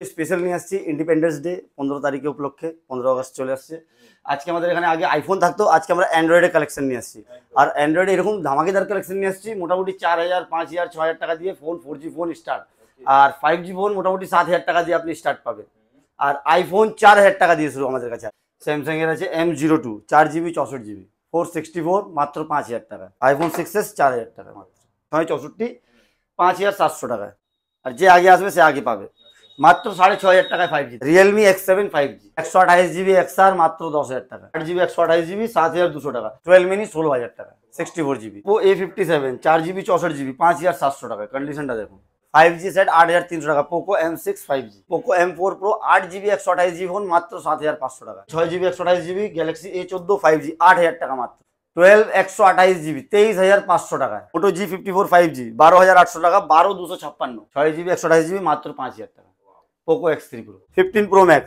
Special নিয়ে আসছি independence day 15 তারিখে উপলক্ষে। 15 আগস্ট চলে আসছে। আজকে আমাদের এখানে আগে আইফোন থাকতো, আজকে আমরা অ্যান্ড্রয়েডের কালেকশন নিয়ে আসছি। আর অ্যান্ড্রয়েডে এরকম ধামাকেদার কালেকশন নিয়ে আসছি, মোটামুটি 4000, 5000, 6000 টাকা দিয়ে ফোন, 4G ফোন স্টার্ট। আর 5G ফোন মোটামুটি 7000 টাকা দিয়ে আপনি স্টার্ট পাবেন। আর আইফোন 4000 টাকা দিয়ে শুরু আমাদের কাছে। স্যামসাং এর আছে M02 4GB 64GB 464 মাত্র 5000 টাকা। আইফোন 6s 4000 টাকা মাত্র। 664 5700 টাকায়। আর যে আগে আসবে সে আগে পাবে মাত্র 6500 টাকায় 5G। Realme X7 5G 128GB XR মাত্র 10000 টাকা। 8GB 128GB 7200 টাকা। 12 মিনি 16000 টাকা। 64GB Oppo A57 4GB 64GB 5700 টাকা। কন্ডিশনটা দেখুন। 5G সেট 8300 টাকা। Poco M6 5G, Poco M4 Pro 8GB 128GB phone মাত্র 7500 টাকা। 6GB 128GB Galaxy A14 5G 8000 টাকা মাত্র। 12 128GB 23500 টাকায়। মোটো G54 5G 12800 টাকা। 12256 6GB 128GB মাত্র 5000 টাকা। Poco X3 Pro 15 Pro Max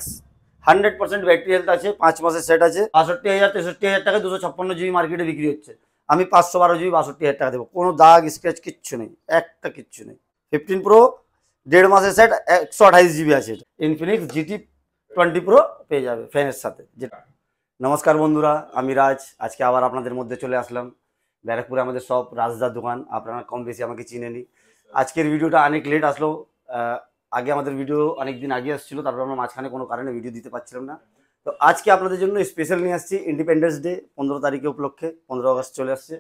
100% battery health আছে, 5 মাসের সেট আছে। 62000 63000 টাকা 256GB মার্কেটে বিক্রি হচ্ছে। আমি 512GB 62000 টাকা দেবো। কোনো দাগ স্ক্র্যাচ কিচ্ছু নেই, একটা কিচ্ছু নেই। 15 Pro 1.5 মাসের সেট 128GB আছে। ইনফিনিক্স GT 20 Pro পেয়ে যাবে ফ্যানের সাথে। যেটা নমস্কার বন্ধুরা, আমি রাজ। আজকে আবার আপনাদের মধ্যে চলে আসলাম। ব্যারাকপুরে আমাদের সব রাজদার দোকান, আপনারা কম বেশি আমাকে চিনেনি। আজকের ভিডিওটা অনেক লেট আসলো। আগে আমাদের ভিডিও অনেক দিন আগে আসছিল, তারপর আমরা মাঝখানে কোনো কারণে ভিডিও দিতে পারছিলাম না। তো আজকে আপনাদের জন্য স্পেশাল নিয়ে আসছি ইন্ডিপেন্ডেন্স ডে 15 তারিখে উপলক্ষে। 15 আগস্ট চলে আসছে।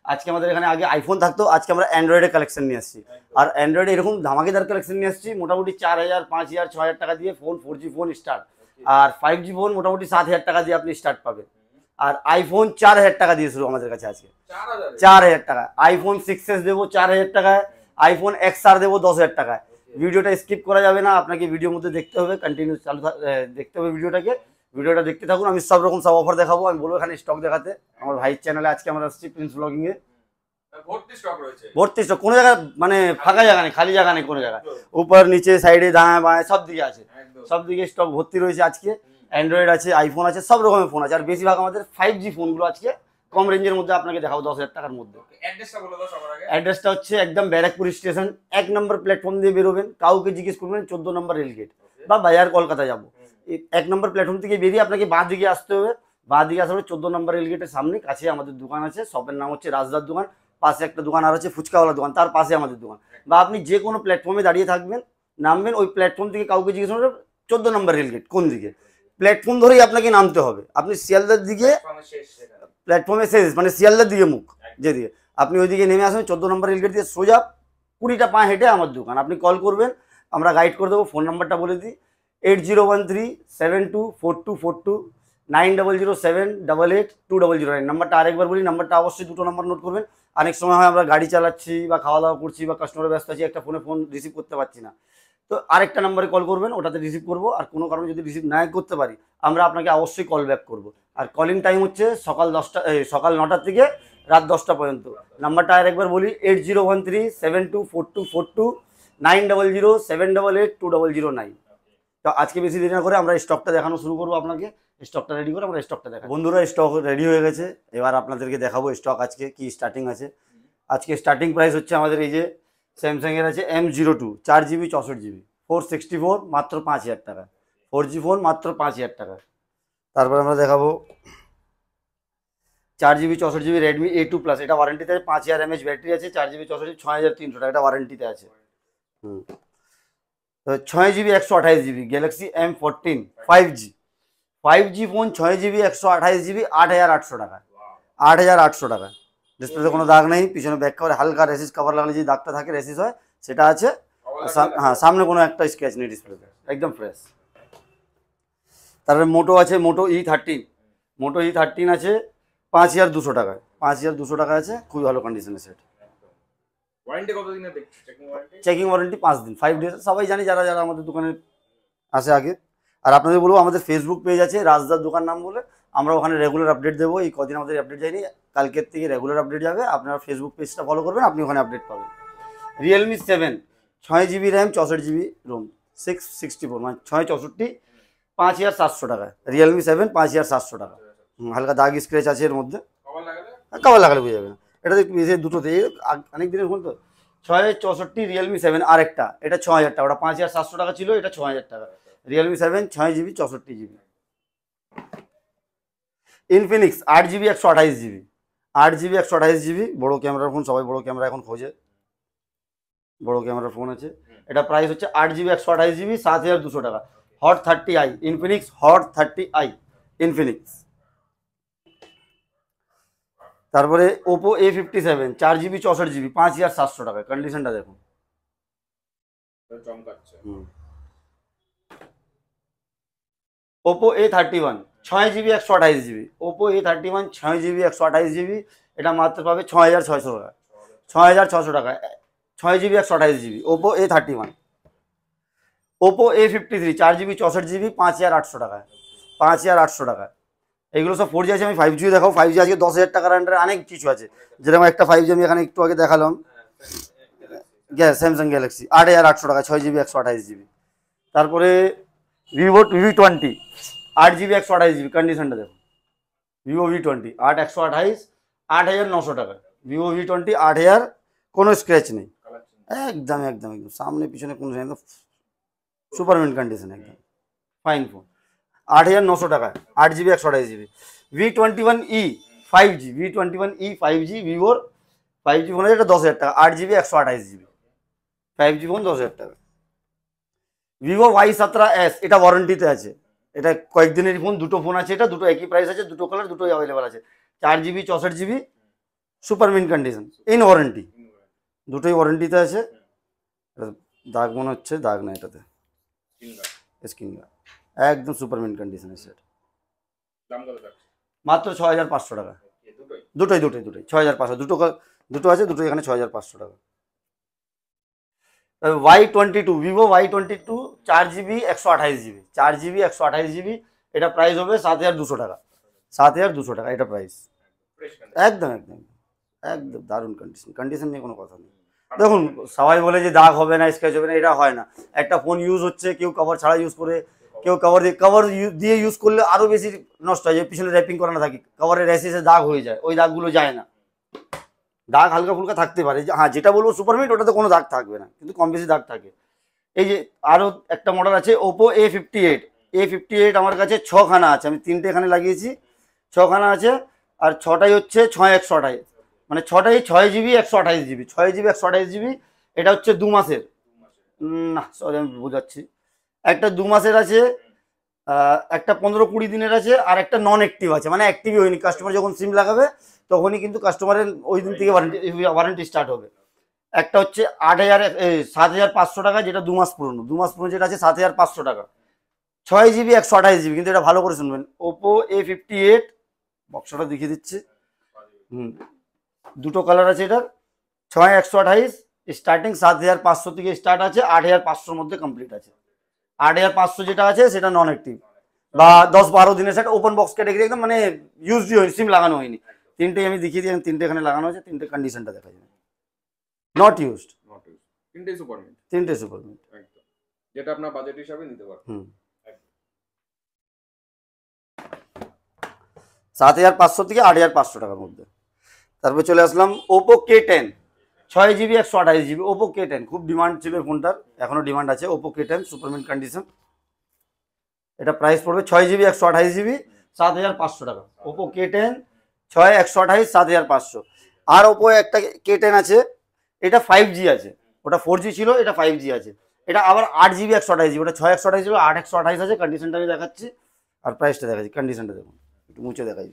আজকে আমাদের এখানে আগে আইফোন থাকতো, আজকে আমরা অ্যান্ড্রয়েডের কালেকশন নিয়ে আসছি। আর অ্যান্ড্রয়েডে এরকম ধামাকেদার কালেকশন নিয়ে আসছি, মোটামুটি 4000, 5000, 6000 টাকা দিয়ে ফোন, 4G ফোন স্টার্ট। আর 5G ফোন মোটামুটি 7000 টাকা দিয়ে আপনি স্টার্ট পাবেন। আর আইফোন 4000 টাকা দিয়ে শুরু আমাদের কাছে আজকে। 4000 টাকা। আইফোন 6s দেবো 4000 টাকায়। আইফোন XR দেবো 10000 টাকায়। ভিডিওটা স্কিপ করা যাবে না, আপনাকে ভিডিওর মধ্যে দেখতে হবে, কন্টিনিউ দেখতে হবে ভিডিওটাকে। ভিডিওটা দেখতে থাকুন। আমি সব রকম সব অফার দেখাবো। আমি বলবো এখানে স্টক দেখাতে। আমার ভাইয়ের চ্যানেলে আজকে আমরা আসছি প্রিন্স ব্লগিং এ। ভর্তি স্টক, কোনো জায়গায় মানে ফাঁকা জায়গা নেই, খালি জায়গা নেই কোনো জায়গায়। উপর নিচে সাইডে দাঁড়ায় বাঁয় সব দিকে আছে, সব দিকে স্টক ভর্তি রয়েছে আজকে। অ্যান্ড্রয়েড আছে, আইফোন আছে, সব রকমের ফোন আছে। আর বেশিরভাগ আমাদের 5G ফোনগুলো আজকে কম রেঞ্জের মধ্যে আপনাকে দেখাবো 10000 টাকার মধ্যে। অ্যাড্রেসটা হচ্ছে একদম ব্যারাকপুর স্টেশন 1 নম্বর প্ল্যাটফর্ম দিয়ে বেরোবেন। কাউকে জিজ্ঞেস করবেন 14 নম্বর রেলগেট বা বাজার কলকাতা যাবো। 1 নম্বর প্ল্যাটফর্ম থেকে বেরিয়ে আপনাকে বাঁ দিকে আসতে হবে। বাঁ দিকে আসলে 14 নম্বর রেলগেটের সামনে কাছে আমাদের দোকান আছে। শপের নাম হচ্ছে রাজদার দোকান। পাশে একটা দোকান আর হচ্ছে ফুচকাওয়ালা দোকান, তার পাশে আমাদের দোকান। বা আপনি যে কোনো প্ল্যাটফর্মে দাঁড়িয়ে থাকবেন, নামবেন, ওই প্ল্যাটফর্ম থেকে কাউকে জিজ্ঞেস করবেন 14 নম্বর রেলগেট কোন দিকে, প্ল্যাটফর্ম ধরেই আপনাকে নামতে হবে। আপনি শিয়ালদার দিকে প্ল্যাটফর্মে শেষ, মানে শিয়ালদার দিকে মুখ যেদিকে, আপনি ওইদিকে নেমে আসবেন। 14 নম্বর রেলগেট দিয়ে সোজা 20টা পা হেঁটে আমার দোকান। আপনি কল করবেন, আমরা গাইড করে দেবো। ফোন নাম্বারটা বলে দিই 8013724242 9007882009। নাম্বারটা আরেকবার বলি, নাম্বারটা অবশ্যই 2টো নাম্বার নোট করবেন। অনেক সময় হয় আমরা গাড়ি চালাচ্ছি বা খাওয়া দাওয়া করছি বা কাস্টমারের ব্যস্ত আছি, একটা ফোন রিসিভ করতে পারছি না, তো আরেকটা নাম্বারে কল করবেন, ওটাতে রিসিভ করবো। আর কোনো কারণে যদি রিসিভ না করতে পারি, আমরা আপনাকে অবশ্যই কল ব্যাক করবো। আর কলিং টাইম হচ্ছে সকাল 9টা থেকে রাত 10টা পর্যন্ত। নাম্বারটা আরেকবার বলি 8013724242 9007882009। তো আজকে বেশি দেরি না করে আমরা স্টকটা দেখানো শুরু করবো। আপনাকে স্টকটা রেডি করে আমরা স্টকটা দেখাবো। বন্ধুরা স্টক রেডি হয়ে গেছে, এবার আপনাদেরকে দেখাবো স্টক আজকে কি স্টার্টিং আছে। আজকে স্টার্টিং প্রাইস হচ্ছে আমাদের এই যে স্যামসাং এর আছে M02 4GB 64GB 464 মাত্র 5000 টাকা। 4G ফোন মাত্র 5000 টাকা। তারপর আমরা দেখাবো 4GB 64GB Redmi A2 plus, এটা ওয়ারেন্টিতে আছে। 5000 mAh ব্যাটারি আছে। 4GB 64GB 6300 টাকা, এটা ওয়ারেন্টিতে আছে। 6GB 128GB Galaxy M14 5G phone 6GB 128GB 8800 টাকা। 8800 টাকা। ডিসপ্লেতে কোনো দাগ নেই, পিছনে ব্যাক কভারে হালকা রেসিস কভার লাগলে যে দাগটা থাকে রেসিস হয় সেটা আছে। হ্যাঁ, সামনে কোনো একটা স্ক্র্যাচ নেই ডিসপ্লেতে, একদম ফ্রেশ। তারপরে মোটো আছে, মোটো E13 আছে 5200 টাকায়। 5200 টাকা আছে, খুবই ভালো কন্ডিশনের সেট। ওয়ারেন্টি কত দিনের চেকিং ওয়ারেন্টি 5 দিন, 5 ডেজ। সবাই জানি যারা যারা আমাদের দোকানে আসে আগে। আর আপনাদের বলবো আমাদের ফেসবুক পেজ আছে রাজদার দোকান নাম বলে, আমরা ওখানে রেগুলার আপডেট দেবো। এই কদিন আমাদের আপডেট যায়নি, কালকের থেকে রেগুলার আপডেট যাবে। আপনারা ফেসবুক পেজটা ফলো করবেন, আপনি ওখানে আপডেট পাবেন। Realme 7 6GB RAM 64GB Rome 664 মানে 664 5700 টাকায়। রিয়েলমি 7 5700 টাকা। হালকা দাগ স্ক্র্যাচ আছে এর মধ্যে, কভার লাগালে বুঝে যাবে না। এটা একটু বেশি, দুটোতে অনেক দিনের ফোন তো 664 রিয়েলমি 7 আরেকটা, এটা 6000 টাকা, ওটা 5700 টাকা ছিল, এটা 6000 টাকা। Realme 7 6 GB 64 GB। Infinix 8 GB 128 GB, 8 GB 128 GB বড় ক্যামেরার ফোন, সবাই বড় ক্যামেরা এখন খোঁজে, বড় ক্যামেরার ফোন আছে। এটা প্রাইস হচ্ছে 8 GB 128 GB 7200 টাকা। Hot 30i, Infinix Hot 30i Infinix. তারপরে ওপো A57 4 GB 64 GB 5700 টাকা। কন্ডিশনটা দেখুন। চমকাচ্ছে। Oppo A31 6 GB 128 GB, Oppo A31 6 GB 128 GB, এটা মাত্র পাবে 6600 টাকা। 6600 টাকা 6 GB 128 GB Oppo A31। Oppo A53 4 GB 64 GB 5800 টাকায়, 5800 টাকায়। এইগুলো সব 4G আছে। আমি 5G দেখাও। 5G আজকে 10,000 টাকার আন্ডারে অনেক কিছু আছে, যেরকম একটা 5G আমি এখানে একটু আগে দেখালাম, স্যামসাং গ্যালাক্সি 8800 টাকা 6 GB 128 GB। তারপরে ভিভো V20 8 GB 128 GB, কন্ডিশনটা দেখুন। ভিভো V20 128 8900 টাকা। ভিভো V20 8000, কোনো স্ক্র্যাচ নেই, একদম একদম একদম সামনে পিছনে কোনো একদম সুপারমিন্ট কন্ডিশন, একদম ফাইন ফোন। 8900 টাকায় 8 GB 128 GB। V21e 5G, V21e 5G ভিভোর 5G ফোন আছে, এটা 10,000 টাকা। 8 GB 128 GB 5G ফোন 10,000 টাকা। ভিভো Y17s, এটা ওয়ারেন্টিতে আছে, এটা কয়েকদিনের ফোন, দুটো ফোন আছে, এটা দুটো একই প্রাইস আছে, দুটো কালার, দুটোই অ্যাভেলেবেল আছে। 4 GB 64 GB super mint condition, in warranty, দুটোই ওয়ারেন্টিতে আছে। দাগ মনে হচ্ছে, দাগ না এটাতে, স্ক্রিন গার্ড, একদম সুপারমিন্ট কন্ডিশনের সেট। মাত্র 6500 টাকা। দুটোই 6500, দুটো আছে, দুটোই এখানে 6500 টাকা। Y22 Vivo Y22 4 GB 128 GB, 4 GB 128 GB, এটা প্রাইস হবে 7200 টাকা। 7200 টাকা এটা প্রাইস। একদম একদম একদম দারুণ কন্ডিশন, কন্ডিশন নিয়ে কোনো কথা নেই। দেখুন, সবাই বলে যে দাগ হবে না, স্ক্র্যাচ হবে না, এটা হয় না। একটা ফোন ইউজ হচ্ছে, কেউ কভার ছাড়া ইউজ করে, কেউ কভার দিয়ে ইউজ করলে আরও বেশি নষ্ট হয়, যে পিছনে র্যাপিং করানো থাকে, কভারের র্যাশেসে দাগ হয়ে যায়, ওই দাগগুলো যায় না। দাগ হালকা ফুলকা থাকতে পারে, হ্যাঁ, যেটা বলবো সুপারমিট ওটাতে কোনো দাগ থাকবে না, কিন্তু কম বেশি দাগ থাকে। এই যে আরও একটা মডেল আছে ওপো A58 আমার কাছে 6খানা আছে, আমি 3টে এখানে লাগিয়েছি, 6খানা আছে, আর 6টাই হচ্ছে 6128, মানে 6টাই 6 GB 128 GB, 6 GB 128 GB। এটা হচ্ছে 2 মাসের, না সরি আমি বোঝাচ্ছি, একটা 2 মাসের আছে, একটা 15-20 দিনের আছে, আর একটা নন অ্যাক্টিভ আছে, মানে অ্যাক্টিভই হয়নি। কাস্টমার যখন সিম লাগাবে তখনই কিন্তু কাস্টমারের ওই দিন থেকে ওয়ারেন্টি স্টার্ট হবে। একটা হচ্ছে 7500 টাকা, যেটা 2 মাস পুরনো, 2 মাস পুরনো যেটা আছে 7500 টাকা, 6 GB 128 GB। কিন্তু এটা ভালো করে শুনবেন, ওপো A58, বক্সটা দেখিয়ে দিচ্ছি। দুটো কালার আছে এটার, 6128, স্টার্টিং 7500 থেকে স্টার্ট আছে, 8500-র মধ্যে কমপ্লিট আছে। 8500 যেটা আছে সেটা নন অ্যাক্টিভ বা 10-12 দিনের সেটা ওপেন বক্স ক্যাটাগরি, একদম মানে ইউজই হয়নি, সিম লাগানো হয়নি। 3টেই আমি দেখিয়ে দিই, 3টে এখানে লাগানো আছে, 3টে কন্ডিশনটা দেখা যায়, নট ইউজড, 3টে সুপারমিন্ট, 3টে সুপারমিন্ট, একদম যেটা আপনার বাজেট হিসাবে নিতে পারবেন। 7500 থেকে 8500 টাকার মধ্যে। তারপরে চলে আসলাম Oppo K10 6 GB 128 GB, Oppo K10 খুব ডিমান্ড ছিল ফোনটার, এখনো ডিমান্ড আছে। ওপো K10 সুপারমিন্ট কন্ডিশন, এটা প্রাইস পড়বে 6 GB 128 GB 7500 টাকা। Oppo K10 6 128 7500। আর ওপো একটা K10 আছে, এটা 5G আছে, ওটা 4G ছিল, এটা 5G আছে। এটা আবার 8 GB 128 GB, ওটা 6 128 ছিল, 8 128 আছে। কন্ডিশনটা আমি দেখাচ্ছি আর প্রাইসটা দেখাচ্ছি। কন্ডিশনটা দেখুন, একটু মুছে দেখাই,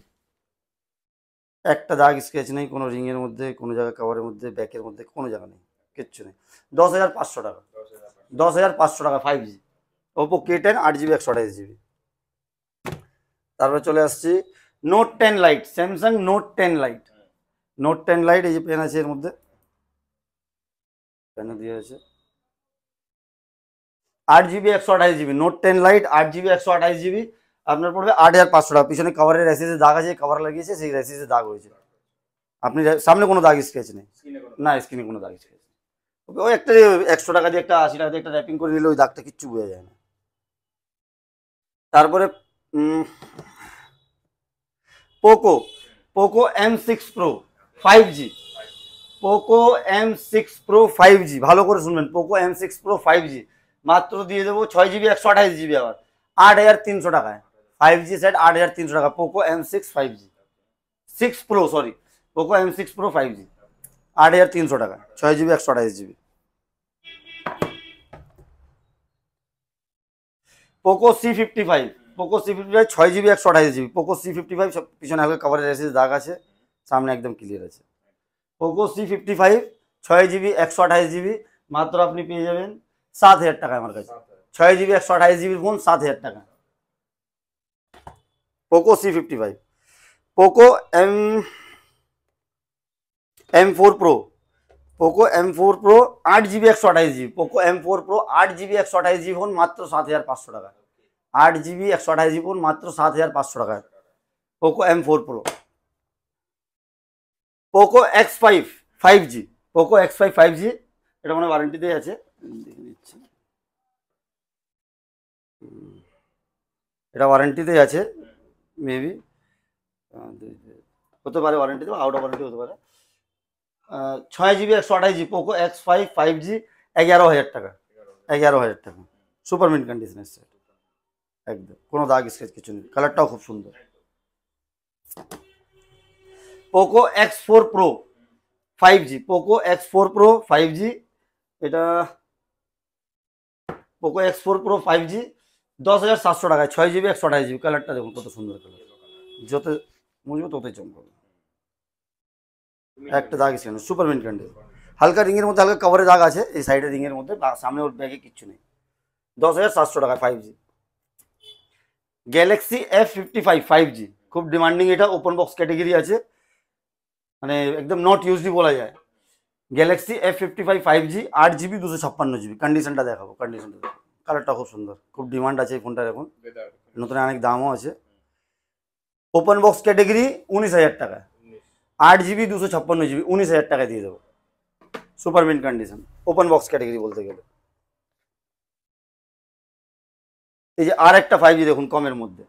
একটা দাগ স্কেচ নেই কোনো রিংয়ের মধ্যে, কোনো জায়গায় কভারের মধ্যে, ব্যাকের মধ্যে কোনো জায়গা নেই, কিচ্ছু নেই। 10,500 টাকা, 10,500 টাকা 5G Oppo K10 8 GB 128 GB। তারপরে চলে আসছি note 10 light, Samsung note 10 light, note 10 light, এই যে পেন আছে এর মধ্যে, পেন দিয়ে আছে 8 GB 128 GB, note 10 light 8 GB 128 GB, আপনার পড়বে 8,500 টাকা। পিছনে কভারের র্যাশেসে দাগ আছে, কভার লাগিয়েছে, সেই র্যাশেসে দাগ হয়েছে। আপনি সামনে কোনো দাগ স্কেচ নেই, না স্ক্রিনে কোনো দাগ স্কেচ, ওই একটা 100 টাকা দিয়ে, একটা 80 টাকা দিয়ে একটা র্যাপিং করে নিলে ওই দাগটা কিচ্ছু বোঝা যায় না। তারপরে Poco M6 Pro 5G, Poco M6 Pro 5G, ভালো করে শুনবেন, পোকো M6 Pro 5G মাত্র দিয়ে দেবো 6 GB 128 GB, আবার 8,300 টাকায়। 5G সেট 8,300 টাকা, Poco M6 5G 6 Pro, sorry, Poco M6 Pro 5G 8,300 টাকা, 6 GB 128 GB। Poco C55, Poco C55 6 GB 128 GB, Poco C55 সব পিছনে হালকা কভারের এসে দাগ আছে, সামনে একদম ক্লিয়ার আছে। পোকো C55 6 GB 128 GB মাত্র আপনি পেয়ে যাবেন 7,000 টাকায় আমার কাছে। 6 GB 128 GB ফোন 7,000 টাকা। Poco C55। Poco M4 Pro, Poco M4 Pro 8 GB 128 GB, Poco M4 Pro 8 GB 128 GB phone মাত্র 7,500 টাকা। 8 GB 128 GB ফোন মাত্র 7,500 টাকায়, Poco M4 Pro। Poco X5 5G, Poco X5 5G, এটা মানে ওয়ারেন্টিতেই আছে, দেখে নিচ্ছি, এটা ওয়ারেন্টিতেই আছে, মেবি হতে পারে ওয়ারেন্টিতে, আউট অফ ওয়ারেন্টি হতে পারে। 6 GB 128 GB, Poco X5 5G 11,000 টাকা, 11,000 টাকা, সুপার মিন্ট কন্ডিশন এসছে একদম, কোনো দাগ স্ক্র্যাচ কিছু নেই, কালারটাও খুব সুন্দর। Poco X4 Pro 5G, Poco X4 Pro 5G, এটা পোকো X4 Pro 5G 10,700 টাকায়, 6 GB 128 GB, কালারটা দেখুন কত সুন্দর কালার, যত মুছবো ততই চমকাবে, একটা দাগ ছিল না, সুপার মিন্ট কন্ডিশন। হালকা রিংয়ের মধ্যে হালকা কভারে দাগ আছে এই সাইডে রিংয়ের মধ্যে, সামনে ওর ব্যাগে কিচ্ছু নেই, 10,700 টাকায় 5G। গ্যালাক্সি F55 5G, খুব ডিমান্ডিং, এটা ওপেন বক্স ক্যাটেগরি আছে, মানে একদম নট ইউজলি বলা যায়। Galaxy F55 5G 8 GB 256 GB, কন্ডিশনটা দেখাবো, কন্ডিশনটা দেখো, কালারটা খুব সুন্দর, খুব ডিমান্ড আছে এই ফোনটার এখন, নতুন অনেক দামও আছে। ওপেন বক্স ক্যাটেগরি 19,000 টাকা, 8 GB 256 GB 19,000 টাকায় দিয়ে দেবো, super mint condition, open box category বলতে গেলে। এই যে আর একটা 5G দেখুন কমের মধ্যে,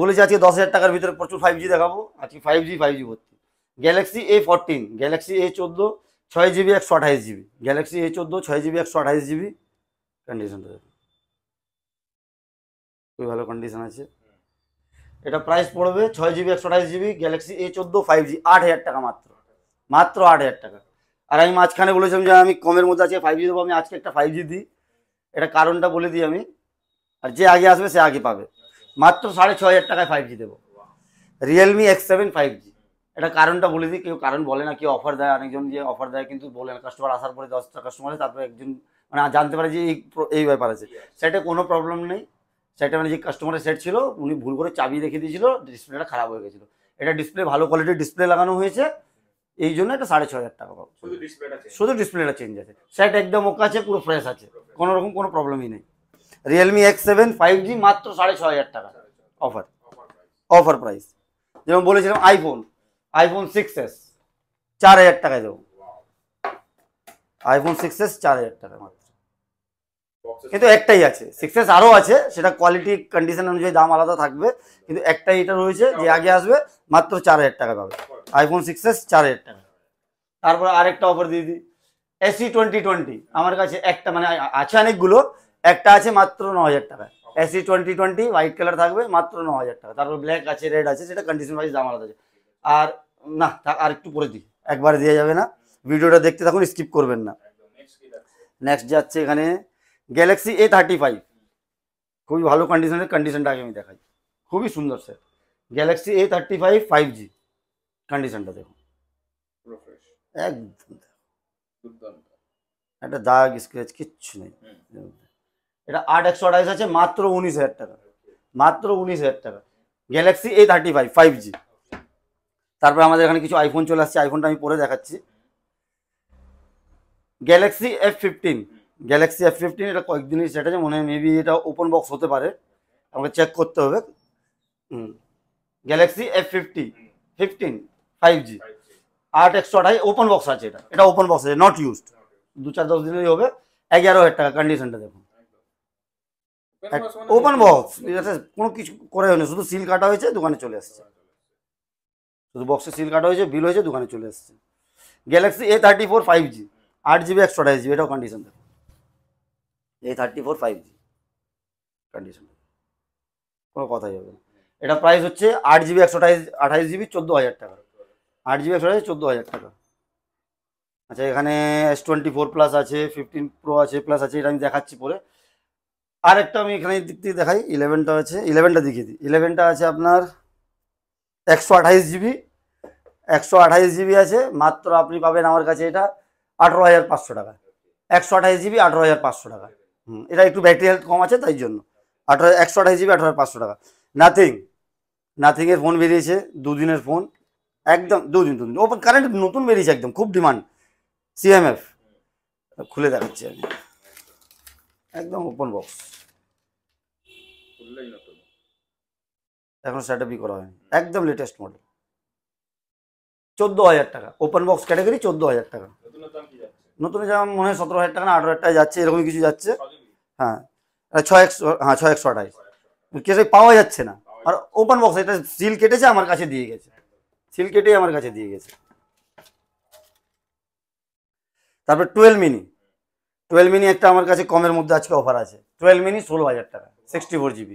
বলেছি আজকে 10,000 টাকার ভিতরে প্রচুর 5G দেখাবো, আজকে 5G ভর্তি। Galaxy A14, Galaxy A14 6 GB 128 GB, Galaxy A14 6 GB 128 GB, কন্ডিশনটা দেখুন খুবই ভালো কন্ডিশন আছে। এটা প্রাইস পড়বে 6 GB 128 GB, Galaxy A14 5G 8,000 টাকা মাত্র, মাত্র 8,000 টাকা। আর আমি মাঝখানে বলেছিলাম যে আমি কমের মধ্যে আজকে 5G দেবো, আমি আজকে একটা 5G দিই, এটা কারণটা বলে দিই আমি, আর যে আগে আসবে সে আগে পাবে, মাত্র 6,500 টাকায় 5G দেবো, রিয়েলমি X7 5G। এটা কারণটা বলে দিই, কেউ কারণ বলে না, কেউ অফার দেয়, অনেকজন যে অফার দেয় কিন্তু বলে না, কাস্টমার আসার পরে 10টা কাস্টমার আছে, তারপরে একজন মানে জানতে পারে যে এই ব্যাপার আছে, সেটা কোনো প্রবলেম নেই। সেটা মানে যে কাস্টমারের সেট ছিল উনি ভুল করে চাবি রেখে দিয়েছিল, ডিসপ্লেটা খারাপ হয়ে গেছিলো, এটা ডিসপ্লে ভালো কোয়ালিটির ডিসপ্লে লাগানো হয়েছে, এই জন্য এটা 6,500 টাকা পাবো, শুধু ডিসপ্লেটা চেঞ্জ আছে, সেট একদম ওকে আছে, পুরো ফ্রেশ আছে, কোনো রকম কোনো প্রবলেমই নেই। রিয়েলমি X7 5G মাত্র 6,500 টাকা অফার, অফার প্রাইস। যেমন বলেছিলাম আইফোন 6s 4,000 টাকায় দেবো, আইফোন 6s 4,000 টাকা মাত্র, কিন্তু একটাই আছে, 6s আরও আছে, সেটা কোয়ালিটি কন্ডিশন অনুযায়ী দাম আলাদা থাকবে, কিন্তু একটাই এটা রয়েছে, যে আগে আসবে মাত্র 4,000 টাকা পাবে, আইফোন 6s 4,000 টাকা। তারপর আরেকটা অফার দিয়ে দিই, SE 2020, আমার কাছে একটা মানে আছে অনেকগুলো, একটা আছে মাত্র 9,000 টাকা, SE 2020 হোয়াইট কালার থাকবে মাত্র 9,000 টাকা। তারপর ব্ল্যাক আছে, রেড আছে, সেটা কন্ডিশন ওয়াইজ দাম আলাদা আছে। আর না আর একটু পরে দিই, একবার দিয়ে যাবে না, ভিডিওটা দেখতে থাকুন, স্কিপ করবেন না। নেক্সট যাচ্ছে এখানে গ্যালাক্সি A35, খুবই ভালো কন্ডিশনের, কন্ডিশনটা আগে আমি দেখাই, খুবই সুন্দর স্যার। গ্যালাক্সি A35 5G, কন্ডিশনটা দেখুন একদম, একটা দাগ স্ক্র্যাচ কিচ্ছু নেই, এটা 8,128 আছে, মাত্র 19,000 টাকা, মাত্র 19,000 টাকা, গ্যালাক্সি A35 5G। তারপর আমাদের এখানে কিছু আইফোন চলে আসছে, আইফোনটা আমি পরে দেখাচ্ছি। গ্যালাক্সি F15, গ্যালাক্সি F15 এটা কয়েকদিনই সেট আছে, মনে হয় মেবি এটা ওপেন বক্স হতে পারে, আমাকে চেক করতে হবে। Galaxy F15 5G 8,128 open box আছে, এটা ওপেন বক্স আছে, নট ইউজড, 2-4-10 দিনেই হবে, 11,000 টাকা, কন্ডিশনটা দেখুন, ওপেন বক্স, ঠিক আছে, কোনো কিছু করে হয়নি, শুধু সিল কাটা হয়েছে, দোকানে চলে আসছে, শুধু বক্সে সিল কাটা হয়েছে, বিল হয়েছে, দোকানে চলে আসছে। Galaxy A34 5G 8GB 128GB, এটাও কন্ডিশন দেখো, A34 5G কন্ডিশন, কোনো কথাই হবে না। এটা প্রাইস হচ্ছে 8GB 128GB 14,000 টাকা, 8GB 128 14,000 টাকা। আচ্ছা, এখানে S24 প্লাস আছে, 15 প্রো আছে, প্লাস আছে, এটা আমি দেখাচ্ছি পরে। আরেকটা আমি এখানে দিক থেকে দেখাই, 11টা আছে, 11টা দেখিয়ে দিই। 11টা আছে আপনার 128GB, 128GB আছে, মাত্র আপনি পাবেন আমার কাছে এটা 18,500 টাকা। 128GB 18,500 টাকা। এটা একটু ব্যাটারি হেলথ কম আছে তাই জন্য 128GB 18,500 টাকা। নাথিংয়ের ফোন বেরিয়েছে, দুদিনের ফোন, একদম দুদিন ওপেন কারেন্ট নতুন বেরিয়েছে, একদম খুব ডিমান্ড। CMF খুলে দেখাচ্ছি আমি, একদম ওপেন বক্স, খুললেই নতুন, এখন সেটআপই করা হয়নি, একদম লেটেস্ট মডেল, 14,000 টাকা, ওপেন বক্স ক্যাটাগরি, 14,000 টাকা। নতুনের দাম কি যাচ্ছে? নতুন যেমন মনে হয় 17,000 টাকা না 18,000 টাকা যাচ্ছে, এরকমই কিছু যাচ্ছে। 6GB? হ্যাঁ, 6,128 কেসে পাওয়া যাচ্ছে না। আর ওপেন বক্স, এটা সিল কেটেছে আমার কাছে দিয়ে গেছে, সিল কেটে আমার কাছে দিয়ে গেছে। তারপর 12 মিনি একটা আমার কাছে কমের মধ্যে আজকে অফার আছে, 12 মিনি 16,000 টাকা, 64GB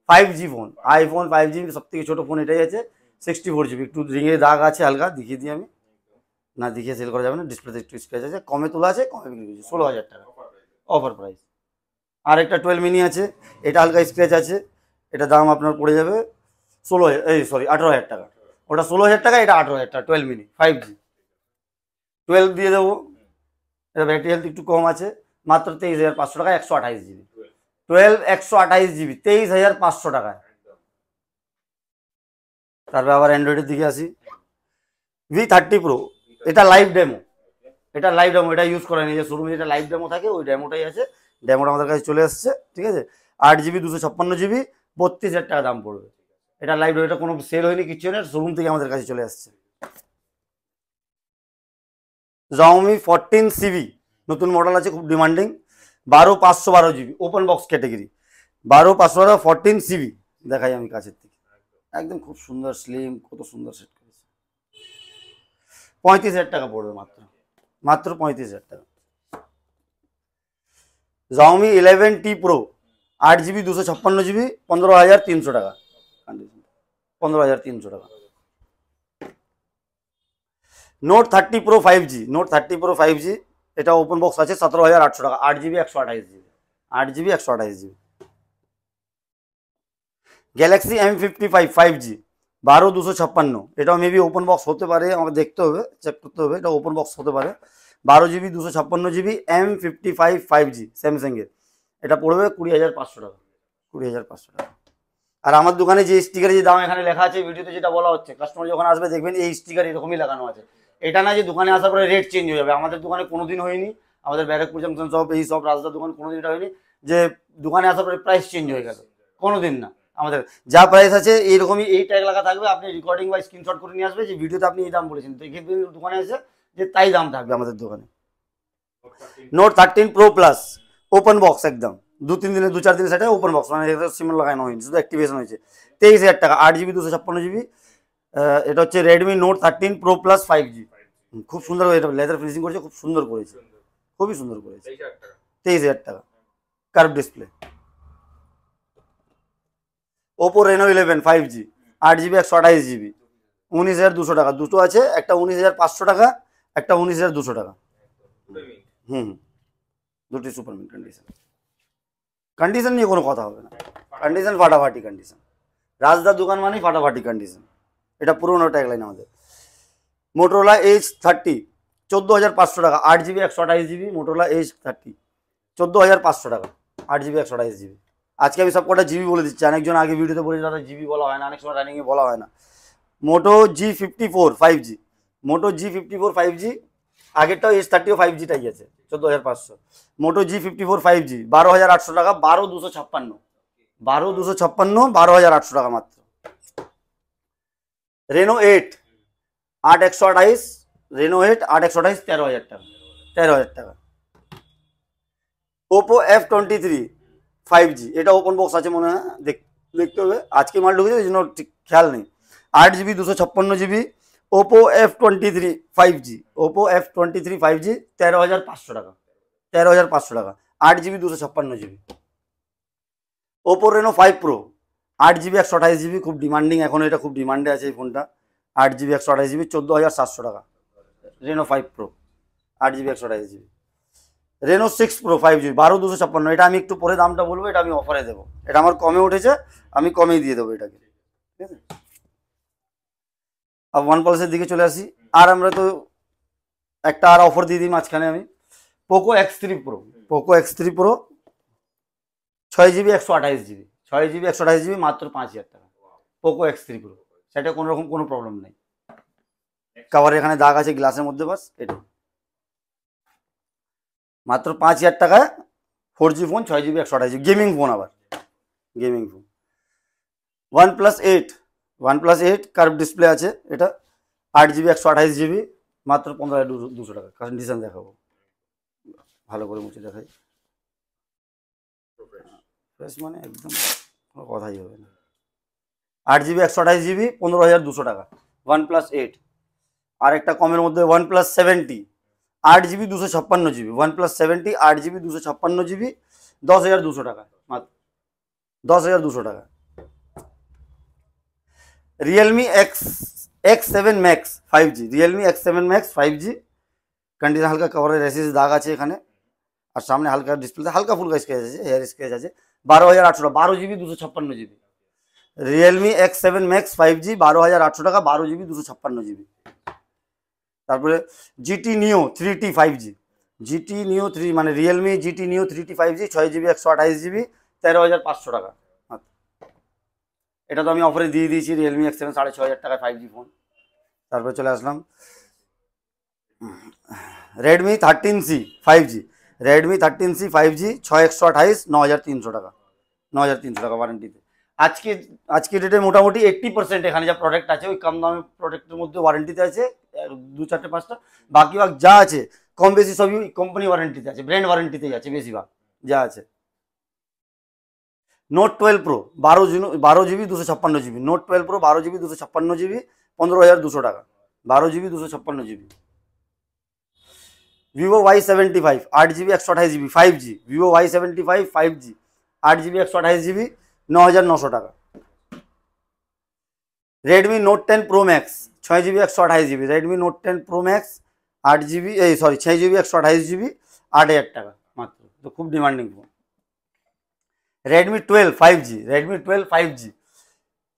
5G phone, iPhone 5G সব থেকে ছোটো ফোন এটাই আছে, 64GB। একটু রিংয়ের দাগ আছে হালকা, দেখিয়ে দিই আমি, না দেখিয়ে সেল করা যাবে না, ডিসপ্লেতে একটু স্ক্র্যাচ আছে, কমে তোলা আছে, কমে বিক্রি করছি 16,000 টাকা অফার প্রাইস। আর একটা 12 মিনি আছে, এটা হালকা স্ক্র্যাচ আছে, এটা দাম আপনার পড়ে যাবে 18,000 টাকা। ওটা 16,000 টাকা, এটা 18,000 টাকা, 12 মিনি 5G। 12 দিয়ে দেবো, এটা ব্যাটারি হেলথ একটু কম আছে, মাত্র 23,500 টাকা, 128GB। 12 128GB 23,500 টাকায়। তারপরে আবার অ্যান্ড্রয়েডের দিকে আসি, V30 Pro, এটা লাইভ ডেমো, এটা ইউজ করা নেই, যে শোরুমে যেটা লাইভ ডেমো থাকে ওই ডেমোটাই আছে, ডেমোটা আমাদের কাছে চলে এসছে, ঠিক আছে। 8GB 256GB 32,000 টাকা দাম পড়বে। এটা লাইভ ডেমো, এটা কোনো সেল হয়নি, কিছু নেই, শোরুম থেকে আমাদের কাছে চলে আসছে। Xiaomi 14CV নতুন মডেল আছে, খুব demanding, 12,512GB open box category, 12,512 14CV দেখাই আমি কাছের থেকে, একদম খুব সুন্দর স্লিম, কত সুন্দর সেট করেছে, 35,000 টাকা পড়বে, মাত্র 35,000 টাকা। Xiaomi 11T Pro 8GB 256GB 15,300 টাকা, 15,300 টাকা। Note 30 Pro 5G, এটা ওপেন বক্স আছে, 17,800 টাকা, 8GB 128GB। Galaxy M55 5G 12,256, এটাও মেবি ওপেন বক্স হতে পারে, আমাকে দেখতে হবে, চেক করতে হবে, এটা ওপেন বক্স হতে পারে। 12GB 256GB M55 5G স্যামসাংয়ের, এটা পড়বে 20,500 টাকা, 20,500 টাকা। আর আমার দোকানে যে স্টিকারের যে দাম এখানে লেখা আছে, ভিডিওতে যেটা বলা হচ্ছে, কাস্টমার যখন আসবে দেখবেন এই স্টিকার এরকমই লাগানো আছে। এটা না যে দোকানে আসার পরে রেট চেঞ্জ হয়ে যাবে, আমাদের দোকানে কোনোদিন হয়নি, আমাদের ব্যারাকপুর জংশন সব এই সব রাজদার দোকান কোনোদিন এটা হয়নি যে দোকানে আসার পরে প্রাইস চেঞ্জ হয়ে গেল, কোনোদিন না। আমাদের যা প্রাইস আছে এইরকমই, এই ট্যাগ লাগা থাকবে, আপনি রেকর্ডিং বা স্ক্রিনশট করে নিয়ে আসবে যে ভিডিওতে আপনি এই দাম বলেছেন, দেখে দোকানে এসে যে তাই দাম থাকবে আমাদের দোকানে। Note 13 Pro Plus open box, একদম 2-4 দিনের সেটা ওপেন বক্স, মানে সিমেন্ট লাগানো হয়নি, শুধু অ্যাক্টিভেশন হয়েছে, 23,000 টাকা, 8GB 256GB। এটা হচ্ছে Redmi Note 13 Pro Plus 5G, খুব সুন্দর, এটা লেদার ফিনিশিং করেছে, খুব সুন্দর করেছে, খুবই সুন্দর করেছে, 23,000 টাকা, curve display. Oppo Reno 11 5G 8GB 128GB 19,200 টাকা, দুটো আছে, একটা 19,500 টাকা, একটা 19,200 টাকা। দুটি সুপার মিন্ট কন্ডিশন নিয়ে কোনো কথা হবে না, কন্ডিশন ফাটাফাটি কন্ডিশন, রাজদার দোকান মানেই ফাটাফাটি কন্ডিশন, এটা পুরোনো ট্যাগলাইন আমাদের। Motorola H30 14,500 টাকা, 8GB 128GB Motorola H30 14,500 টাকা, 8GB 128GB। আজকে আমি সব কটা জিবি বলে দিচ্ছি, অনেকজন আগে ভিডিওতে বলেছি দাদা জিবি বলা হয় না, অনেক সময় রানিংয়ে বলা হয় না। Moto G54 5G, Moto G54 5G, আগেরটাও H30ও 5Gটাই আছে, 14,500। Moto G54 5G 12,800 টাকা, 12,256, 12,800 টাকা মাত্র। Reno 8 8,128, Reno 8 8,128 13,000 টাকা, 13,000 টাকা। Oppo F23 5G, এটা ওপেন বক্স আছে মনে হয়, দেখতে হবে, আজকে মাল ঢুকেছে এই জন্য ঠিক খেয়াল নেই। 8GB 256GB Oppo F23 5G, Oppo F23 5G 13,500 টাকা, 13,500 টাকা, 8GB 256GB। Oppo Reno 5 pro 8GB 128GB, খুব ডিমান্ডিং, এখন এটা খুব ডিমান্ডে আছে এই ফোনটা। 8GB 128GB 14,700 টাকা, Reno 5 pro 8GB 128GB। Reno 6 pro 5G 12,256, এটা আমি একটু পরে দামটা বলবো, এটা আমি অফারে দেবো, এটা আমার কমে উঠেছে, আমি কমেই দিয়ে দেবো এটাকে, ঠিক আছে। আর OnePlus-এর দিকে চলে আসি, আর আমরা তো একটা আর অফার দিয়ে দিই মাঝখানে আমি। Poco X3 pro, Poco X3 pro 6GB 128GB, 6GB 128GB মাত্র 5,000 টাকা, পোকো X3 প্রো। সেটা কোনো রকম কোনো প্রবলেম নেই, কাভার এখানে দাগ আছে গ্লাসের মধ্যে, বাস এটা মাত্র 5,000 টাকায় 4G ফোন, 6GB 128GB, গেমিং ফোন, আবার gaming phone. OnePlus 8 curve display আছে, এটা 8GB 128GB মাত্র 15,200 টাকা। কন্ডিশন দেখাবো, ভালো করে মুছে দেখাই, ফ্রেশ মানে একদম কোনো কথাই হবে না। 8GB 128GB 15,200 টাকা OnePlus 8। আর একটা কমের মধ্যে OnePlus 70 8GB 256GB, OnePlus 70 8GB 256GB 10,200 টাকা, মাত্র 10,200 টাকা। Realme X7 Max 5G, Realme X7 Max 5G, condition হালকা, কভারের রেসিস দাগ আছে এখানে, আর সামনে হালকা ডিসপ্লেতে হালকা ফুলকা স্ক্র্যাচ আছে, হেয়ার স্ক্র্যাচ আছে। 12,800 টাকা, 12GB 256GB। Realme X7 Max 5G 12,800 টাকা, 12GB 256GB। তারপরে GT Neo 3T 5G, GT Neo 3 মানে Realme GT Neo 3T 5G 6GB 128GB 13,500 টাকা। এটা তো আমি অফারে দিয়ে দিয়েছি, Realme X7 6,500 টাকায় 5G ফোন। তারপরে চলে আসলাম Redmi 13C 5G, Redmi 13C 5G 6,128 9,300 টাকা, 9,300 টাকা ওয়ারেন্টিতে। আজকে ডেটে মোটামুটি 80% এখানে যা প্রোডাক্ট আছে ওই কম দামের প্রোডাক্টের মধ্যে ওয়ারেন্টিতে আছে, 2-4-5টা, বাকি যা আছে কম বেশি সবই কোম্পানি ওয়ারেন্টিতে আছে, ব্র্যান্ড ওয়ারেন্টিতেই আছে বেশিরভাগ যা আছে। Note 12 pro 12GB 256GB, note 12 pro 12GB 256GB 15,200 টাকা, 12GB 256GB। Vivo Y75 8GB 128GB 5G, Vivo Y75 5G 8GB 128GB 9,900 টাকা। Redmi Note 10 Pro Max 6GB 128GB, Redmi Note 10 Pro Max 8GB 6GB 128GB 8,000 টাকা মাত্র, তো খুব demanding phone. Redmi 12 5G, Redmi 12 5G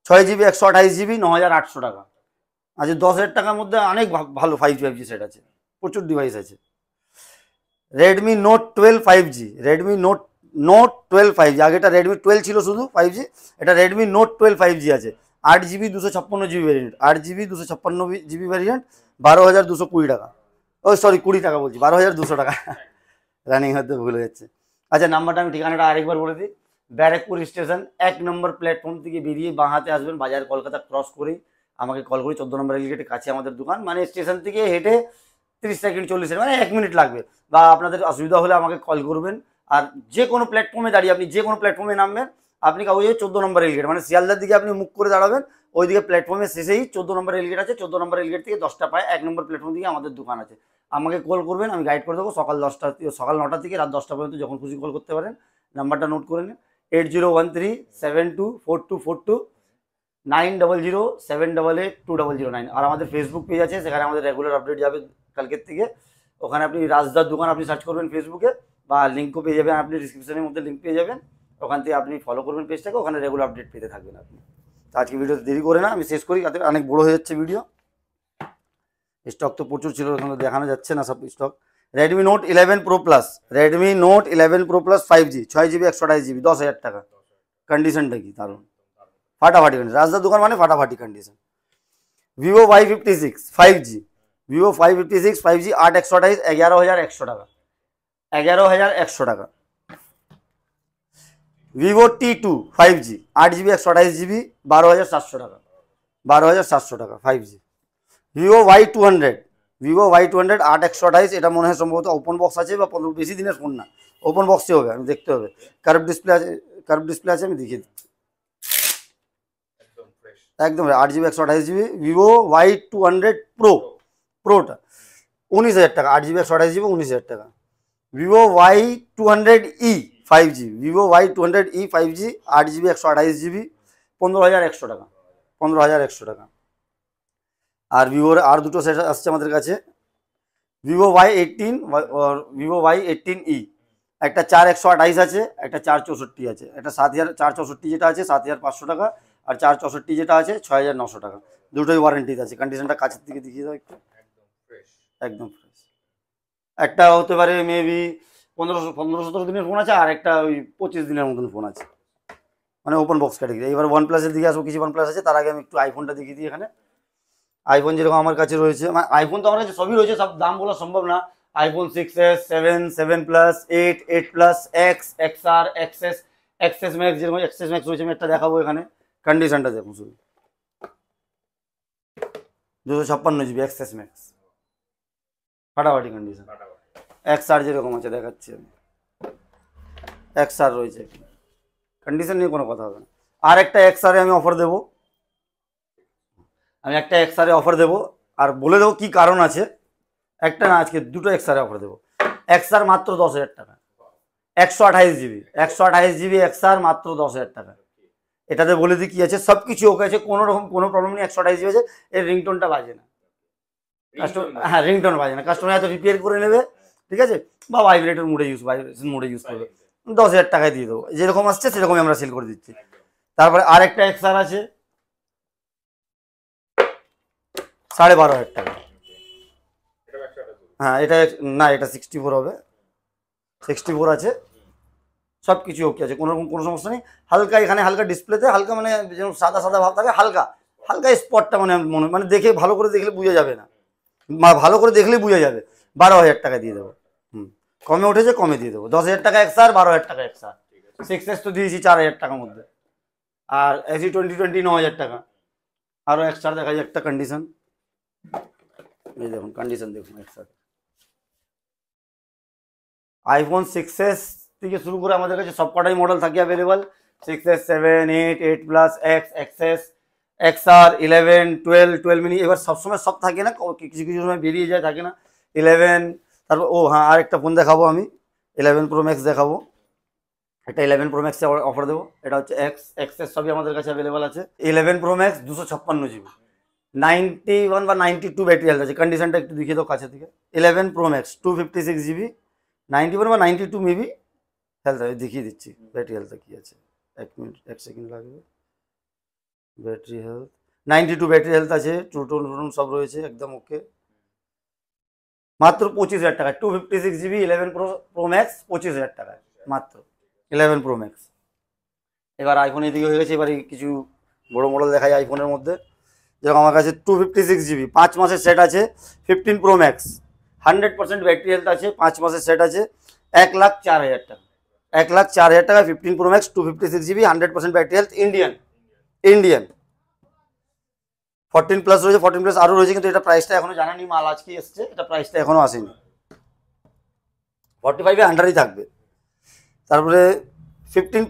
6GB 128GB 9,800 টাকা। আচ্ছা 10,000 টাকার মধ্যে অনেক ভালো 5G সেট আছে, প্রচুর ডিভাইস আছে। Redmi Note 12 5G, Redmi Note 12 5G, আগেটা Redmi 12 ছিল শুধু 5G, এটা Redmi Note 12 5G আছে, 8GB 256GB variant, 8GB 256GB variant 12,220 টাকা, ও সরি 20 টাকা বলছি, 12,200 টাকা, রানিং হয়তো ভুলে যাচ্ছে। আচ্ছা নাম্বারটা আমি ঠিকানাটা আরেকবার বলে দিই, ব্যারাকপুর স্টেশন 1 নম্বর প্ল্যাটফর্ম থেকে বেরিয়ে বাঁ হাতে আসবেন, বাজার কলকাতা ক্রস করেই আমাকে কল করি, 14 নম্বর রেলগেটের কাছে আমাদের দোকান, মানে স্টেশন থেকে হেঁটে 30 সেকেন্ড 40 সেকেন্ড মানে 1 মিনিট লাগবে, বা আপনাদের অসুবিধা হলে আমাকে কল করবেন। আর যে কোনো প্ল্যাটফর্মে দাঁড়িয়ে আপনি যে কোনো প্ল্যাটফর্মে নামবেন, আপনি ওই 14 নম্বর রেলগেট মানে শিয়ালদার দিকে আপনি মুখ করে দাঁড়াবেন, ওইদিকে প্ল্যাটফর্মে শেষেই 14 নম্বর রেলগেট আছে, 14 নম্বর রেলগেট থেকে 10টা পায় 1 নম্বর প্ল্যাটফর্ম দিকে আমাদের দোকান আছে, আমাকে কল করবেন, আমি গাইড করে দেবো। সকাল 9টা থেকে রাত 10টা পর্যন্ত যখন খুশি কল করতে পারেন। নাম্বারটা নোট করে নিন, 8013724242 900788209। আর আমাদের ফেসবুক পেজ আছে, সেখানে আমাদের রেগুলার আপডেট যাবে কালকের থেকে, ওখানে আপনি রাজদার দোকান আপনি সার্চ করবেন ফেসবুকে, বা লিঙ্কও পেয়ে যাবেন, আপনি ডিসক্রিপশনের মধ্যে লিঙ্ক পেয়ে যাবেন, ওখান থেকে আপনি ফলো করবেন পেজটাকে, ওখানে রেগুলার আপডেট পেতে থাকবেন আপনি। তো আজকে ভিডিওতে দেরি করে না, আমি শেষ করি, তাতে অনেক বড় হয়ে যাচ্ছে ভিডিও। স্টক তো প্রচুর ছিল, ওখানে দেখানো যাচ্ছে না সব stock. Redmi Note 11 Pro Plus, Redmi Note 11 Pro Plus 5G 6GB 128GB 10,000 টাকা, কন্ডিশনটা কি দারুণ, ফাটাফাটি কন্ডিশন, রাজদার দোকান মানে ফাটাফাটি condition. Vivo Y56 5G, Vivo Y56 5G 8/128 11,100 টাকা, 11,100 টাকা। Vivo T2 5G 8GB 128GB 12,700 টাকা, 12,700 টাকা 5G। Vivo Y200, Vivo Y200 8/128, এটা মনে হয় সম্ভবত ওপেন বক্স আছে, বা বেশি দিনের ফোন না, ওপেন বক্সে হবে, আমি দেখতে হবে। কার্ভ ডিসপ্লে আছে, কার্ভ ডিসপ্লে আছে, আমি দেখিয়ে দিচ্ছি, একদম 8GB 128GB ভিভো Y200 প্রোটা 19,000 টাকা। 8GB 128GB 19,000 টাকা। Vivo Y200E 5G, Vivo Y200E 5G 8GB 128GB 15,100 টাকা, 15,100 টাকা। আর ভিভোর আর দুটো সেট আসছে আমাদের কাছে, ভিভো Y18 ভিভো Y18E, একটা 4128 আছে, একটা 464 আছে, একটা 464 যেটা আছে 7,500 টাকা, আর 464 যেটা আছে 6,900 টাকা। দুটোই ওয়ারেন্টিতে আছে। কন্ডিশনটা কাছের দিকে দেখিয়ে দাও একটু। একদম ফ্রেশ। একটা হতে পারে মেবি 15-17 দিনের ফোন আছে, আর একটা ওই 25 দিনের মতন ফোন আছে, মানে ওপেন বক্স ক্যাটাগরি। এবার OnePlus-এর দিকে আসবো, কিছু OnePlus আছে। তার আগে আমি একটু আইফোনটা দেখিয়ে দিই। এখানে আইফোন যেরকম আমার কাছে রয়েছে, মানে আইফোন তো আমার কাছে সবই রয়েছে, সব দাম বলা সম্ভব না। IPhone 6s, 7, 7 plus, 8, 8 plus, x, XR, XS, XS max, যেরকম XS ম্যাক্স রয়েছে আমি একটা দেখাবো। এখানে কন্ডিশনটা দেখুন শুধু, 256GB XS ম্যাক্স, ফাটাফাটি কন্ডিশন। XR যেরকম আছে দেখাচ্ছি আমি, XR রয়েছে, কন্ডিশন নিয়ে কোনো কথা হবে না। আর একটা XR আমি অফার দেবো, আমি একটা XR অফার দেবো, আর বলে দেবো কি কারণ আছে। একটা না, আজকে দুটো XR অফার দেবো। XR মাত্র 10,000 টাকা, 128GB, 128GB XR মাত্র 10,000 টাকা। এটাতে বলে দিই কি আছে, সব কিছু ওকে আছে, কোনো রকম কোনো প্রবলেম নেই। 128GB আছে, এর রিংটোনটা বাজে না, কাস্টমার, হ্যাঁ রিংটোন বাজে না, কাস্টমার হয়তো রিপেয়ার করে নেবে, ঠিক আছে, বা ভাইব্রেটর ভাইব্রেশন মোডে ইউজ করবে, 10,000 টাকায় দিয়ে দেবো। যেরকম আসছে সেরকমই আমরা সেল করে দিচ্ছি। তারপরে আরেকটা XR আছে 12,500 টাকা। হ্যাঁ এটা না, এটা 64 হবে, 64 আছে, সব কিছু ওকে আছে, কোনো রকম কোনো সমস্যা নেই। হালকা এখানে হালকা ডিসপ্লেতে হালকা, মানে যেমন সাদা সাদা ভাব থাকে, হালকা হালকা স্পটটা মানে মানে দেখে ভালো করে দেখলে বোঝা যাবে না, ভালো করে দেখলেই বোঝা যাবে। 12,000 টাকা দিয়ে দেবো। কমে উঠেছে, কমে দিয়ে দেবো। 10,000 টাকা XR, 12,000 টাকা XR। 6s তো দিয়েছি 4,000 টাকার মধ্যে, আর AC2020 9,000 টাকা। আরও XR দেখা যায় একটা কন্ডিশন, এই দেখুন কন্ডিশন দেখুন। XR আইফোন 6s থেকে শুরু করে আমাদের কাছে সব কটাই মডেল থাকে available. 6s, 7, 8, 8 plus, X, XS, XR, 11, 12 mini. এবার সবসময় সব থাকে না, কিছু কিছু সময় বেরিয়ে যায়, থাকে না। 11, তারপর হ্যাঁ আরেকটা ফোন দেখাবো আমি, 11 Pro Max দেখাবো। একটা 11 Pro Max অফার দেবো। এটা হচ্ছে XS, সবই আমাদের কাছে অ্যাভেলেবল আছে। 11 Pro Max 256GB, 91 বা 92 ব্যাটারি হেলথ আছে। কন্ডিশনটা একটু দেখিয়ে দাও কাছে থেকে। 11 Pro Max 256GB, 91 বা 92 মেবি হেলথ আছে, দেখিয়ে দিচ্ছি ব্যাটারি হেলথ কি আছে। 1 মিনিট 1 সেকেন্ড লাগবে। ব্যাটারি হেলথ 92 ব্যাটারি হেলথ আছে, ট্রুটোন সব রয়েছে, একদম ওকে। মাত্র 25,000 টাকা, 256GB 11 Pro Max 25,000 টাকায় মাত্র 11 Pro Max। এবার আইফোন এদিকে হয়ে গেছে, এবারে কিছু বড় মডেল দেখায় আইফোনের মধ্যে। যেরকম আমার কাছে 256GB 5 মাসের সেট আছে, 15 Pro Max 100% ব্যাটারি হেলথ আছে, 5 মাসের সেট আছে, 1,04,000 টাকা। 1,04,000 টাকা 15 Pro Max 256GB 100% battery health, Indian. 14 plus রয়েছে, 14 প্লাস আরও রয়েছে, কিন্তু এটা প্রাইসটা এখনো জানানি, মাল আজকে এসছে, এটা প্রাইসটা এখনো আসেনি। 45-এর আন্ডারই থাকবে। তারপরে 15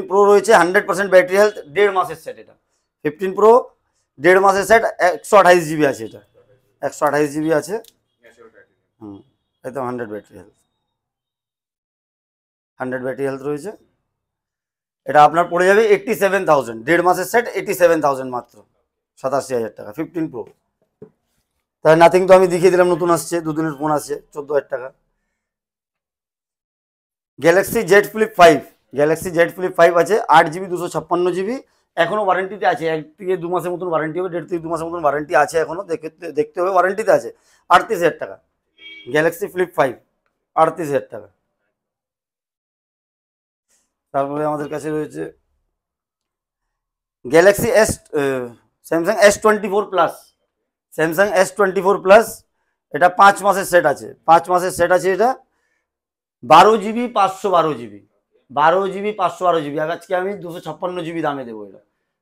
Pro রয়েছে, 100% ব্যাটারি হেলথ, 1.5 মাসের সেট। এটা 15 Pro 1.5 মাসের সেট, 128GB আছে, এটা 128GB আছে। একদম 100 ব্যাটারি হেলথ, 100 ব্যাটারি হেলথ রয়েছে। এটা আপনার পড়ে যাবে 87,000, 1.5 মাসের সেট 87,000 মাত্র, 87,000 টাকা 15 Pro। তাই নাথিং তো আমি দেখিয়ে দিলাম, নতুন আসছে, দুদিনের ফোন আসছে, 14,000 টাকা। Galaxy Z flip 5, Galaxy Z flip 5 আছে, 8GB 256GB, এখনো ওয়ারেন্টিতে আছে। 1 থেকে 2 মাসের মতন ওয়ারেন্টি হবে, 1.5 থেকে 2 মাসের মতন ওয়ারেন্টি আছে, এখনো দেখতে হবে, ওয়ারেন্টিতে আছে। 38,000 টাকা গ্যালাক্সি ফ্লিপ 5, 38,000 টাকা। তারপরে আমাদের কাছে রয়েছে Galaxy Samsung S24 plus, Samsung S24 plus. এটা 5 মাসের সেট আছে, 5 মাসের সেট আছে। এটা 12GB 512GB, 12GB 512GB। আজকে আমি 256GB দামে দেবো। এটা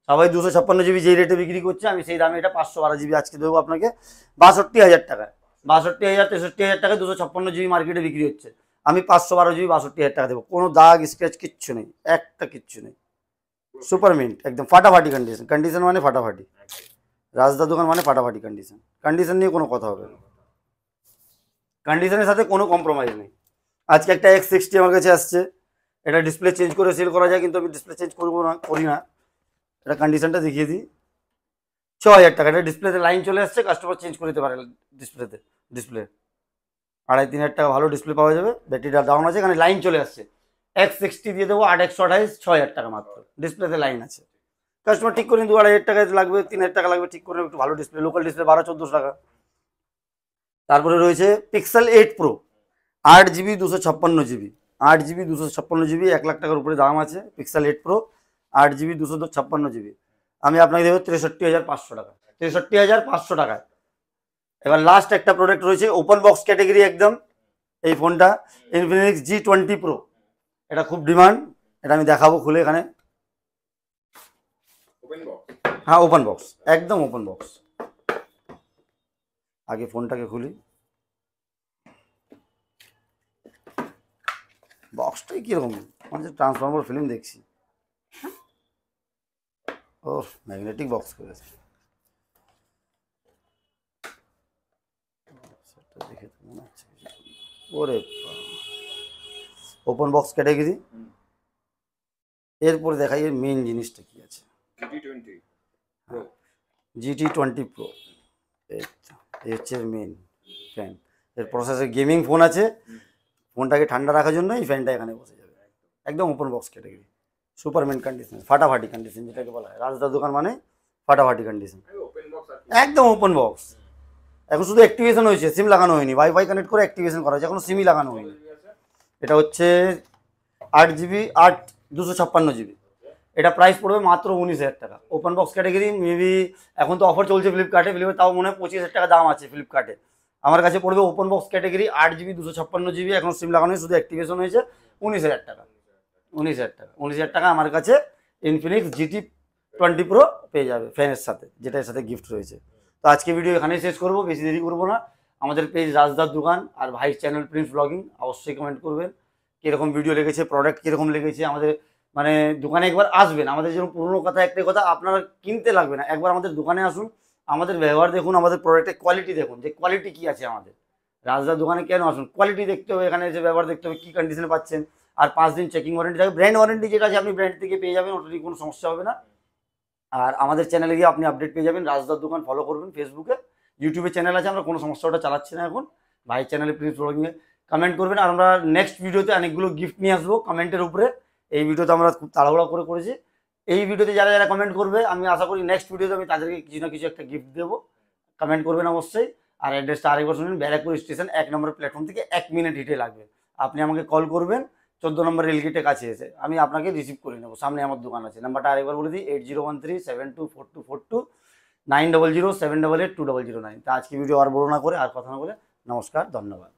সবাই 256GB যেই রেটে বিক্রি করছে, আমি সেই দামে এটা 512GB আজকে দেবো আপনাকে 62,000 টাকায়। 62,000 63,000 টাকায় 256GB মার্কেটে বিক্রি হচ্ছে, আমি 512GB 62,000 টাকা দেবো। কোনো দাগ স্ক্র্যাচ কিচ্ছু নেই, একটা কিচ্ছু নেই, সুপার মিন্ট, একদম ফাটাফাটি কন্ডিশন। কন্ডিশন মানে ফাটাফাটি, রাজদা দোকান মানে ফাটাফাটি কন্ডিশন। কন্ডিশন নিয়ে কোনো কথা হবে না, কন্ডিশনের সাথে কোনো কম্প্রোমাইজ নেই। আজকে একটা X60 আমার কাছে আসছে, এটা ডিসপ্লে চেঞ্জ করে সেল করা যায়, কিন্তু আমি ডিসপ্লে চেঞ্জ করবো না, করি না। এটা কন্ডিশনটা দেখিয়ে দিই, 6000 টাকা। এটা ডিসপ্লেতে লাইন চলে আসছে, কাস্টমার চেঞ্জ করে দিতে পারে ডিসপ্লেতে। ডিসপ্লে 2500-3000 টাকা ভালো ডিসপ্লে পাওয়া যাবে, ব্যাটারিটা ডাউন আছে, এখানে লাইন চলে আসছে। X60 দিয়ে দেবো 8128, 6000 টাকা মাত্র, ডিসপ্লেতে লাইন আছে। কাস্টমার ঠিক করে 2500 টাকা লাগবে, 3000 টাকা লাগবে, ঠিক করে একটু ভালো ডিসপ্লে, লোকাল ডিসপ্লে 1200-1400 টাকা। তারপরে রয়েছে pixel 8 pro, 8GB 256GB, 8GB 256GB, 1 lakh টাকার উপরে দাম আছে। পিক্সেল 8 প্রো 8GB 256GB, আমি আপনাকে দেবো 63,500 টাকা, 63,500 টাকায়। এবার লাস্ট একটা প্রোডাক্ট রয়েছে ওপেন বক্স ক্যাটাগরি একদম, এই ফোনটা ইনফিনিক্স G20 Pro, এটা খুব ডিমান্ড, এটা আমি দেখাবো খুলে এখানে। ওপেন বক্স, হ্যাঁ ওপেন বক্স, একদম ওপেন বক্স। আগে ফোনটাকে খুলি, বক্সটাই কিরকম, মানে ট্রান্সফর্মার ফিল্ম দেখছি। ও ম্যাগনেটিক বক্স করেছে, দেখে তো মনে হচ্ছে ওরে ওপেন বক্স ক্যাটাগরি। এরপরে দেখাই এর মেইন জিনিসটা কি আছে। G20 Pro, GT20 Pro, এই হচ্ছে মেইন ফ্যান। এর প্রসেসর গেমিং ফোন আছে, ফোনটাকে ঠান্ডা রাখার জন্য এই ফ্যানটা এখানে বসে যাবে। একদম open box category, Superman condition, ফাটাফাটি কন্ডিশন যেটাকে বলা হয়। রাজদার দোকান মানে ফাটাফাটি কন্ডিশন, ওপেন বক্স আর একদম ওপন বক্স। এখন শুধু অ্যাক্টিভেশন হয়েছে, সিম লাগানো হয়নি, ওয়াইফাই কানেক্ট করে অ্যাক্টিভেশন করা হয়েছে, এখনো সিমই লাগানো হয়নি। এটা হচ্ছে 8GB 256GB, এটা প্রাইস পড়বে মাত্র 19,000 টাকা। ওপেন বক্স ক্যাটাগরি মেবি এখন তো অফার চলছে ফ্লিপকার্টে, তাও মনে হয় 25,000 টাকা দাম আছে ফ্লিপকার্টে। আমার কাছে পড়বে open box category 8GB 256GB, এখন সিম লাগানো শুধু অ্যাক্টিভেশন হয়েছে, 19,000 টাকা। 19,000 টাকা, 19,000 টাকা আমার কাছে ইনফিনিক্স GT20 Pro পেয়ে যাবে ফ্যানের সাথে, যেটা এর সাথে গিফট রয়েছে। তো আজকে ভিডিও এখানেই শেষ করবো, বেশি দেরি করবো না। আমাদের পেজ রাজদার দোকান আর ভাই চ্যানেল প্রিন্স ব্লগিং, অবশ্যই কমেন্ট করবেন কীরকম ভিডিও লেগেছে, প্রোডাক্ট কীরকম লেগেছে। আমাদের মানে দোকানে একবার আসবেন, আমাদের যেরকম পুরোনো কথা একটাই কথা, আপনারা কিনতে লাগবে না, একবার আমাদের দোকানে আসুন, আমাদের ব্যবহার দেখুন, আমাদের প্রোডাক্টের কোয়ালিটি দেখুন, যে কোয়ালিটি কী আছে আমাদের। রাজদার দোকানে কেন আসুন, কোয়ালিটি দেখতে হবে, এখানে এসে ব্যবহার দেখতে হবে, কী কন্ডিশনে পাচ্ছেন। আর 5 দিন চেকিং ওয়ারেন্টি থাকবে, ব্র্যান্ড ওয়ারেন্টি যেটা আছে আপনি ব্র্যান্ড থেকে পেয়ে যাবেন, ওটা নিয়ে কোনো সমস্যা হবে না। আর আমাদের চ্যানেলে গিয়ে আপনি আপডেট পেয়ে যাবেন। রাজদার দোকান ফলো করবেন ফেসবুকে, ইউটিউবে চ্যানেল আছে, আমরা কোনো সমস্যা ওটা চালাচ্ছি না এখন। ভাই চ্যানেলে প্লিজ ব্লগিংয়ে কমেন্ট করবেন, আর আমরা নেক্সট ভিডিওতে অনেকগুলো গিফট নিয়ে আসবো কমেন্টের উপরে। এই ভিডিওতে আমরা খুব তাড়াহুড়া করে করেছি, এই ভিডিওতে যারা যারা কমেন্ট করবে আমি আশা করি নেক্সট ভিডিওতে আমি তাদেরকে কিছু না কিছু একটা গিফট দেবো। কমেন্ট করবেন অবশ্যই। আর অ্যাড্রেসটা আরেকবার শুনুন, ব্যারাকপুর স্টেশন 1 নম্বর প্ল্যাটফর্ম থেকে 1 মিনিট হেঁটে লাগবে। আপনি আমাকে কল করবেন 14 নম্বর রেলগেটের কাছে এসে, আমি আপনাকে রিসিভ করে নেবো, সামনে আমার দোকান আছে। নাম্বারটা আরেকবার বলে দিই, 8013724242, 9007882009। তা আজকে ভিডিও আর বড় না করে আর কথা না বলে নমস্কার, ধন্যবাদ।